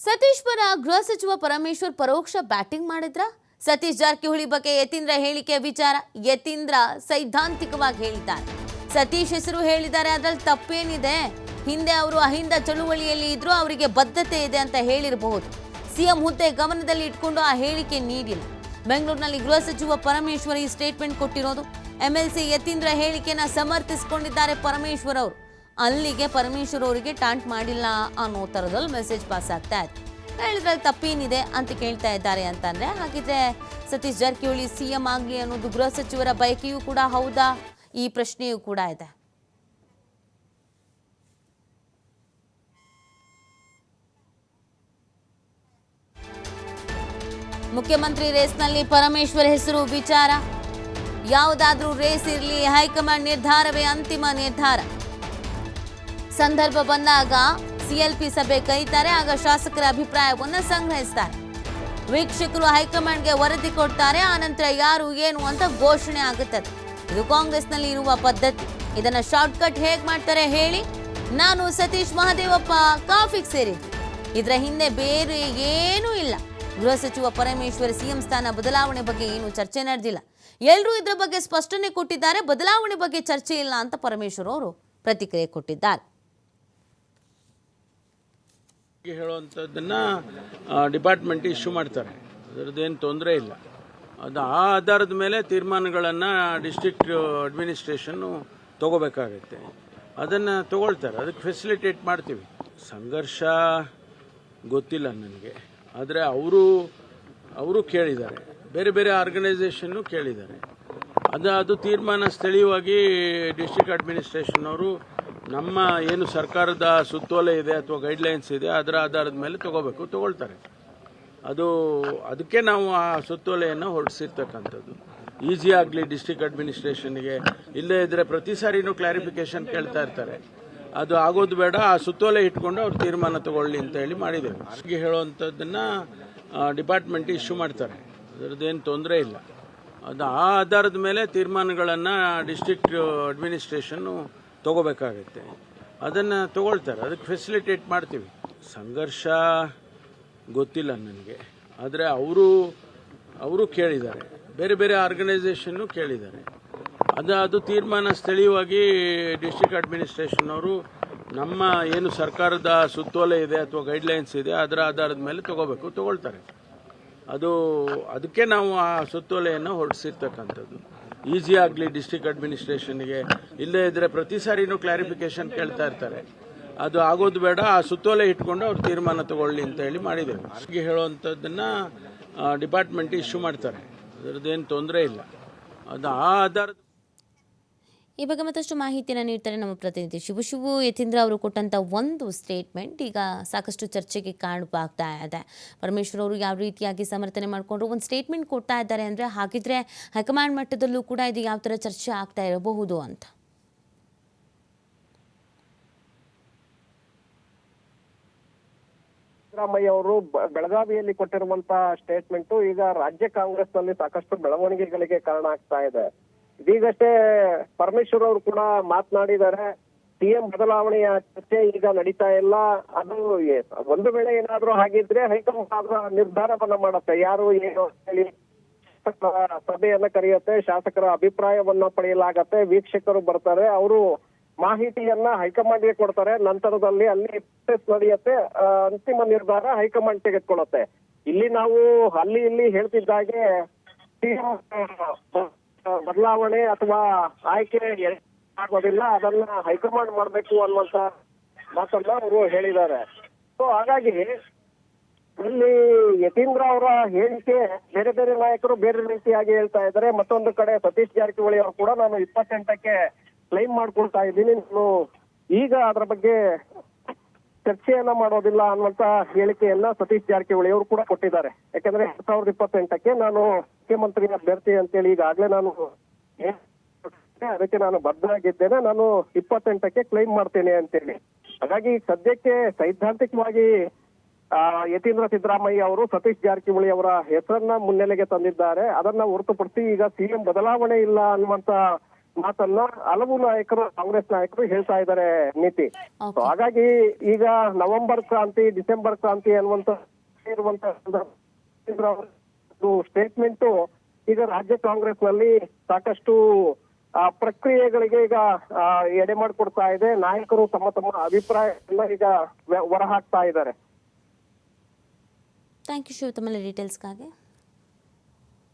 ಸತೀಶ್ ಪರ ಗೃಹ ಸಚಿವ ಪರಮೇಶ್ವರ್ ಪರೋಕ್ಷ ಬ್ಯಾಟಿಂಗ್ ಮಾಡಿದ್ರ? ಸತೀಶ್ ಜಾರಕಿಹೊಳಿ ಬಗ್ಗೆ ಯತೀಂದ್ರ ಹೇಳಿಕೆ ವಿಚಾರ ಯತೀಂದ್ರ ಸೈದ್ಧಾಂತಿಕವಾಗಿ ಹೇಳಿದ್ದಾರೆ. ಸತೀಶ್ ಹೆಸರು ಹೇಳಿದ್ದಾರೆ, ಅದರಲ್ಲಿ ತಪ್ಪೇನಿದೆ? ಹಿಂದೆ ಅವರು ಅಹಿಂದ ಚಳುವಳಿಯಲ್ಲಿ ಇದ್ರು, ಅವರಿಗೆ ಬದ್ಧತೆ ಇದೆ ಅಂತ ಹೇಳಿರಬಹುದು. ಸಿಎಂ ಹುದ್ದೆ ಗಮನದಲ್ಲಿ ಇಟ್ಕೊಂಡು ಆ ಹೇಳಿಕೆ ನೀಡಿಲ್ಲ. ಬೆಂಗಳೂರಿನಲ್ಲಿ ಗೃಹ ಸಚಿವ ಪರಮೇಶ್ವರ್ ಈ ಸ್ಟೇಟ್ಮೆಂಟ್ ಕೊಟ್ಟಿರೋದು. ಎಂಎಲ್ಸಿ ಯತೀಂದ್ರ ಹೇಳಿಕೆನ ಸಮರ್ಥಿಸಿಕೊಂಡಿದ್ದಾರೆ ಪರಮೇಶ್ವರ್ ಅವರು. ಅಲ್ಲಿಗೆ ಪರಮೇಶ್ವರ್ ಅವರಿಗೆ ಟಾಂಟ್ ಮಾಡಿಲ್ಲ ಅನ್ನೋ ಥರದಲ್ಲಿ ಮೆಸೇಜ್ ಪಾಸ್ ಆಗ್ತಾ ಇದೆ. ಹೇಳಿದ್ರಲ್ಲಿ ತಪ್ಪೇನಿದೆ ಅಂತ ಕೇಳ್ತಾ ಇದ್ದಾರೆ ಅಂತಂದ್ರೆ, ಹಾಗಿದ್ರೆ ಸತೀಶ್ ಜಾರಕಿಹೊಳಿ ಸಿಎಂ ಆಗಲಿ ಅನ್ನೋದು ಗೃಹ ಸಚಿವರ ಬಯಕೆಯೂ ಕೂಡ ಹೌದಾ? ಈ ಪ್ರಶ್ನೆಯೂ ಕೂಡ ಇದೆ. ಮುಖ್ಯಮಂತ್ರಿ ರೇಸ್ನಲ್ಲಿ ಪರಮೇಶ್ವರ್ ಹೆಸರು ವಿಚಾರ. ಯಾವುದಾದ್ರೂ ರೇಸ್ ಇರಲಿ, ಹೈಕಮಾಂಡ್ ನಿರ್ಧಾರವೇ ಅಂತಿಮ ನಿರ್ಧಾರ. ಸಂದರ್ಭ ಬಂದಾಗ ಸಿಎಲ್ಪಿ ಸಭೆ ಕರೀತಾರೆ, ಆಗ ಶಾಸಕರ ಅಭಿಪ್ರಾಯವನ್ನು ಸಂಗ್ರಹಿಸ್ತಾರೆ. ವೀಕ್ಷಕರು ಹೈಕಮಾಂಡ್ಗೆ ವರದಿ ಕೊಡ್ತಾರೆ, ಆನಂತರ ಯಾರು ಏನು ಅಂತ ಘೋಷಣೆ ಆಗುತ್ತದೆ. ಇದು ಕಾಂಗ್ರೆಸ್ನಲ್ಲಿ ಇರುವ ಪದ್ಧತಿ. ಇದನ್ನ ಶಾರ್ಟ್ಕಟ್ ಹೇಗೆ ಮಾಡ್ತಾರೆ ಹೇಳಿ? ನಾನು ಸತೀಶ್ ಮಹದೇವಪ್ಪ ಕಾಫಿಗೆ ಸೇರಿದ್ವಿ. ಇದರ ಹಿಂದೆ ಬೇರೆ ಏನೂ ಇಲ್ಲ. ಗೃಹ ಸಚಿವ ಪರಮೇಶ್ವರ್ ಸಿಎಂ ಸ್ಥಾನ ಬದಲಾವಣೆ ಬಗ್ಗೆ ಏನು ಚರ್ಚೆ ನಡೆದಿಲ್ಲ. ಎಲ್ಲರೂ ಇದರ ಬಗ್ಗೆ ಸ್ಪಷ್ಟನೆ ಕೊಟ್ಟಿದ್ದಾರೆ. ಬದಲಾವಣೆ ಬಗ್ಗೆ ಚರ್ಚೆ ಇಲ್ಲ ಅಂತ ಪರಮೇಶ್ವರ್ ಅವರು ಪ್ರತಿಕ್ರಿಯೆ ಕೊಟ್ಟಿದ್ದಾರೆ. ಹೇಳುವಂಥದ್ದನ್ನ ಡಿಪಾರ್ಟ್ಮೆಂಟ್ ಇಶ್ಯೂ ಮಾಡ್ತಾರೆ, ಅದರದ್ದೇನು ತೊಂದರೆ ಇಲ್ಲ. ಅದು ಆ ಆಧಾರದ ಮೇಲೆ ತೀರ್ಮಾನಗಳನ್ನು ಡಿಸ್ಟ್ರಿಕ್ಟ್ ಅಡ್ಮಿನಿಸ್ಟ್ರೇಷನ್ನು ತಗೋಬೇಕಾಗತ್ತೆ. ಅದನ್ನು ತಗೊಳ್ತಾರೆ, ಅದಕ್ಕೆ ಫೆಸಿಲಿಟೇಟ್ ಮಾಡ್ತೀವಿ. ಸಂಘರ್ಷ ಗೊತ್ತಿಲ್ಲ ನನಗೆ, ಆದರೆ ಅವರು ಕೇಳಿದ್ದಾರೆ, ಬೇರೆ ಬೇರೆ ಆರ್ಗನೈಸೇಷನ್ನು ಕೇಳಿದ್ದಾರೆ. ಅದು ತೀರ್ಮಾನ ಸ್ಥಳೀಯವಾಗಿ ಡಿಸ್ಟ್ರಿಕ್ಟ್ ಅಡ್ಮಿನಿಸ್ಟ್ರೇಷನ್ ಅವರು ನಮ್ಮ ಏನು ಸರ್ಕಾರದ ಸುತ್ತೋಲೆ ಇದೆ ಅಥವಾ ಗೈಡ್ಲೈನ್ಸ್ ಇದೆ ಅದರ ಆಧಾರದ ಮೇಲೆ ತಗೊಳ್ತಾರೆ. ಅದಕ್ಕೆ ನಾವು ಆ ಸುತ್ತೋಲೆಯನ್ನು ಹೊರಡಿಸಿರ್ತಕ್ಕಂಥದ್ದು. ಈಸಿ ಆಗಲಿ ಡಿಸ್ಟ್ರಿಕ್ಟ್ ಅಡ್ಮಿನಿಸ್ಟ್ರೇಷನ್ಗೆ. ಇಲ್ಲೇ ಇದ್ರೆ ಪ್ರತಿ ಸಾರಿನೂ ಕ್ಲಾರಿಫಿಕೇಶನ್ ಕೇಳ್ತಾ ಇರ್ತಾರೆ. ಅದು ಆಗೋದು ಬೇಡ, ಆ ಸುತ್ತೋಲೆ ಇಟ್ಕೊಂಡು ಅವ್ರು ತೀರ್ಮಾನ ತಗೊಳ್ಳಿ ಅಂತ ಹೇಳಿ ಮಾಡಿದ್ದೇವೆ. ಹಾಗೆ ಹೇಳುವಂಥದ್ದನ್ನ ಡಿಪಾರ್ಟ್ಮೆಂಟ್ ಇಶ್ಯೂ ಮಾಡ್ತಾರೆ, ಅದರದ್ದೇನು ತೊಂದರೆ ಇಲ್ಲ. ಅದು ಆ ಆಧಾರದ ಮೇಲೆ ತೀರ್ಮಾನಗಳನ್ನು ಡಿಸ್ಟ್ರಿಕ್ಟ್ ಅಡ್ಮಿನಿಸ್ಟ್ರೇಷನ್ನು ತಗೋಬೇಕಾಗತ್ತೆ. ಅದನ್ನು ತಗೊಳ್ತಾರೆ, ಅದಕ್ಕೆ ಫೆಸಿಲಿಟೇಟ್ ಮಾಡ್ತೀವಿ. ಸಂಘರ್ಷ ಗೊತ್ತಿಲ್ಲ ನನಗೆ, ಆದರೆ ಅವರು ಕೇಳಿದ್ದಾರೆ, ಬೇರೆ ಬೇರೆ ಆರ್ಗನೈಸೇಷನ್ನು ಕೇಳಿದ್ದಾರೆ. ಅದು ತೀರ್ಮಾನ ಸ್ಥಳೀಯವಾಗಿ ಡಿಸ್ಟ್ರಿಕ್ಟ್ ಅಡ್ಮಿನಿಸ್ಟ್ರೇಷನ್ ಅವರು ನಮ್ಮ ಏನು ಸರ್ಕಾರದ ಸುತ್ತೋಲೆ ಇದೆ ಅಥವಾ ಗೈಡ್ಲೈನ್ಸ್ ಇದೆ ಅದರ ಆಧಾರದ ಮೇಲೆ ತಗೊಳ್ತಾರೆ. ಅದಕ್ಕೆ ನಾವು ಆ ಸುತ್ತೋಲೆಯನ್ನು ಹೊರಡಿಸಿರ್ತಕ್ಕಂಥದ್ದು. ಈಸಿ ಆಗಲಿ ಡಿಸ್ಟ್ರಿಕ್ಟ್ ಅಡ್ಮಿನಿಸ್ಟ್ರೇಷನ್ಗೆ. ಇಲ್ಲೇ ಇದ್ರೆ ಪ್ರತಿ ಸಾರಿನೂ ಕ್ಲಾರಿಫಿಕೇಶನ್ ಕೇಳ್ತಾ ಇರ್ತಾರೆ. ಅದು ಆಗೋದು ಬೇಡ, ಆ ಸುತ್ತೋಲೆ ಇಟ್ಕೊಂಡು ಅವ್ರು ತೀರ್ಮಾನ ತಗೊಳ್ಳಿ ಅಂತ ಹೇಳಿ ಮಾಡಿದ್ದೇವೆ. ಹಾಗೆ ಹೇಳುವಂಥದ್ದನ್ನ ಡಿಪಾರ್ಟ್ಮೆಂಟ್ ಇಶ್ಯೂ ಮಾಡ್ತಾರೆ, ಅದರದ್ದೇನು ತೊಂದರೆ ಇಲ್ಲ. ಅದು ಆ ಆಧಾರದ ಈ ಬಗ್ಗೆ ಮತ್ತಷ್ಟು ಮಾಹಿತಿಯನ್ನು ನೀಡ್ತಾರೆ ನಮ್ಮ ಪ್ರತಿನಿಧಿ ಶಿವು. ಯತೀಂದ್ರ ಅವರು ಕೊಟ್ಟಂಥ ಒಂದು ಸ್ಟೇಟ್ಮೆಂಟ್ ಈಗ ಸಾಕಷ್ಟು ಚರ್ಚೆಗೆ ಕಾರಣವಾಗ್ತಾ ಇದೆ. ಪರಮೇಶ್ವರ್ ಅವರು ಯಾವ ರೀತಿಯಾಗಿ ಸಮರ್ಥನೆ ಮಾಡಿಕೊಂಡ್ರು ಒಂದು ಸ್ಟೇಟ್ಮೆಂಟ್ ಕೊಡ್ತಾ ಇದ್ದಾರೆ ಅಂದರೆ, ಹಾಗಿದ್ರೆ ಹೈಕಮಾಂಡ್ ಮಟ್ಟದಲ್ಲೂ ಕೂಡ ಇದು ಯಾವ ಥರ ಚರ್ಚೆ ಆಗ್ತಾ ಇರಬಹುದು ಅಂತ. ಸಿದ್ದರಾಮಯ್ಯ ಅವರು ಬೆಳಗಾವಿಯಲ್ಲಿ ಕೊಟ್ಟಿರುವಂತಹ ಸ್ಟೇಟ್ಮೆಂಟ್ ಈಗ ರಾಜ್ಯ ಕಾಂಗ್ರೆಸ್ನಲ್ಲಿ ಸಾಕಷ್ಟು ಬೆಳವಣಿಗೆಗಳಿಗೆ ಕಾರಣ ಆಗ್ತಾ ಇದೆ. ಇದೀಗಷ್ಟೇ ಪರಮೇಶ್ವರ್ ಅವರು ಕೂಡ ಮಾತನಾಡಿದ್ದಾರೆ. ಸಿಎಂ ಬದಲಾವಣೆಯ ಚರ್ಚೆ ಈಗ ನಡೀತಾ ಇಲ್ಲ. ಅದು ಒಂದು ವೇಳೆ ಏನಾದ್ರೂ ಹಾಗಿದ್ರೆ ಹೈಕಮಾಂಡ್ ನಿರ್ಧಾರವನ್ನ ಮಾಡುತ್ತೆ, ಯಾರು ಏನು ಹೇಳಿ ಶಾಸಕರ ಸಭೆಯನ್ನ ಕರೆಯುತ್ತೆ, ಶಾಸಕರ ಅಭಿಪ್ರಾಯವನ್ನ ಪಡೆಯಲಾಗತ್ತೆ, ವೀಕ್ಷಕರು ಬರ್ತಾರೆ, ಅವರು ಮಾಹಿತಿಯನ್ನ ಹೈಕಮಾಂಡ್ಗೆ ಕೊಡ್ತಾರೆ. ನಂತರದಲ್ಲಿ ಅಲ್ಲಿ ನಡೆಯುತ್ತೆ, ಅಂತಿಮ ನಿರ್ಧಾರ ಹೈಕಮಾಂಡ್ ತೆಗೆದುಕೊಳ್ಳುತ್ತೆ. ಇಲ್ಲಿ ನಾವು ಅಲ್ಲಿ ಇಲ್ಲಿ ಹೇಳ್ತಿದ್ದಾಗೆ ಬದಲಾವಣೆ ಅಥವಾ ಆಯ್ಕೆ ಆಗೋದಿಲ್ಲ, ಅದನ್ನ ಹೈಕಮಾಂಡ್ ಮಾಡ್ಬೇಕು ಅನ್ನುವಂತ ಮಾತನ್ನ ಅವರು ಹೇಳಿದ್ದಾರೆ. ಸೊ ಹಾಗಾಗಿ ಇಲ್ಲಿ ಯತೀಂದ್ರ ಅವರ ಹೇಳಿಕೆ ಬೇರೆ ಬೇರೆ ನಾಯಕರು ಬೇರೆ ರೀತಿಯಾಗಿ ಹೇಳ್ತಾ ಇದ್ದಾರೆ. ಮತ್ತೊಂದು ಕಡೆ ಸತೀಶ್ ಜಾರಕಿಹೊಳಿ ಅವರು ಕೂಡ ನಾನು 28ಕ್ಕೆ ಕ್ಲೈಮ್ ಮಾಡ್ಕೊಳ್ತಾ ಇದ್ದೀನಿ, ನಾನು ಈಗ ಅದರ ಬಗ್ಗೆ ಚರ್ಚೆಯನ್ನ ಮಾಡೋದಿಲ್ಲ ಅನ್ನುವಂತ ಹೇಳಿಕೆಯನ್ನ ಸತೀಶ್ ಜಾರಕಿಹೊಳಿ ಅವರು ಕೂಡ ಕೊಟ್ಟಿದ್ದಾರೆ. ಯಾಕಂದ್ರೆ 2028ಕ್ಕೆ ನಾನು ಮುಖ್ಯಮಂತ್ರಿ ಅಭ್ಯರ್ಥಿ ಅಂತೇಳಿ ಈಗಾಗಲೇ ನಾನು ಅದಕ್ಕೆ ನಾನು ಬದ್ಧರಾಗಿದ್ದೇನೆ, ನಾನು 28ಕ್ಕೆ ಕ್ಲೈಮ್ ಮಾಡ್ತೇನೆ ಅಂತೇಳಿ. ಹಾಗಾಗಿ ಸದ್ಯಕ್ಕೆ ಸೈದ್ಧಾಂತಿಕವಾಗಿ ಯತೀಂದ್ರ ಸಿದ್ದರಾಮಯ್ಯ ಅವರು ಸತೀಶ್ ಜಾರಕಿಹೊಳಿ ಅವರ ಹೆಸರನ್ನ ಮುನ್ನೆಲೆಗೆ ತಂದಿದ್ದಾರೆ. ಅದನ್ನ ಹೊರತುಪಡಿಸಿ ಈಗ ಸಿಎಂ ಬದಲಾವಣೆ ಇಲ್ಲ ಅನ್ನುವಂತ ಮಾತನ್ನ ಹಲವು ನಾಯಕರು, ಕಾಂಗ್ರೆಸ್ ನಾಯಕರು ಹೇಳ್ತಾ ಇದ್ದಾರೆ ನೀತಿ. Okay. So ಹಾಗಾಗಿ ಈಗ ನವೆಂಬರ್ ಕ್ರಾಂತಿ, ಡಿಸೆಂಬರ್ ಕ್ರಾಂತಿ ಅನ್ನುವಂತ ಇರುವಂತ ಸ್ಟೇಟ್ಮೆಂಟ್ ಈಗ ರಾಜ್ಯ ಕಾಂಗ್ರೆಸ್ ನಲ್ಲಿ ಸಾಕಷ್ಟು ಪ್ರಕ್ರಿಯೆಗಳಿಗೆ ಈಗ ಎಡೆ ಮಾಡಿಕೊಡ್ತಾ ಇದೆ. ನಾಯಕರು ತಮ್ಮ ತಮ್ಮ ಅಭಿಪ್ರಾಯವನ್ನ ಈಗ ಹೊರಹಾಕ್ತಾ ಇದ್ದಾರೆ. ಥ್ಯಾಂಕ್ ಯು ಶಿವ, ತಮ್ಮ ಡೀಟೇಲ್ಸ್ಗಾಗಿ.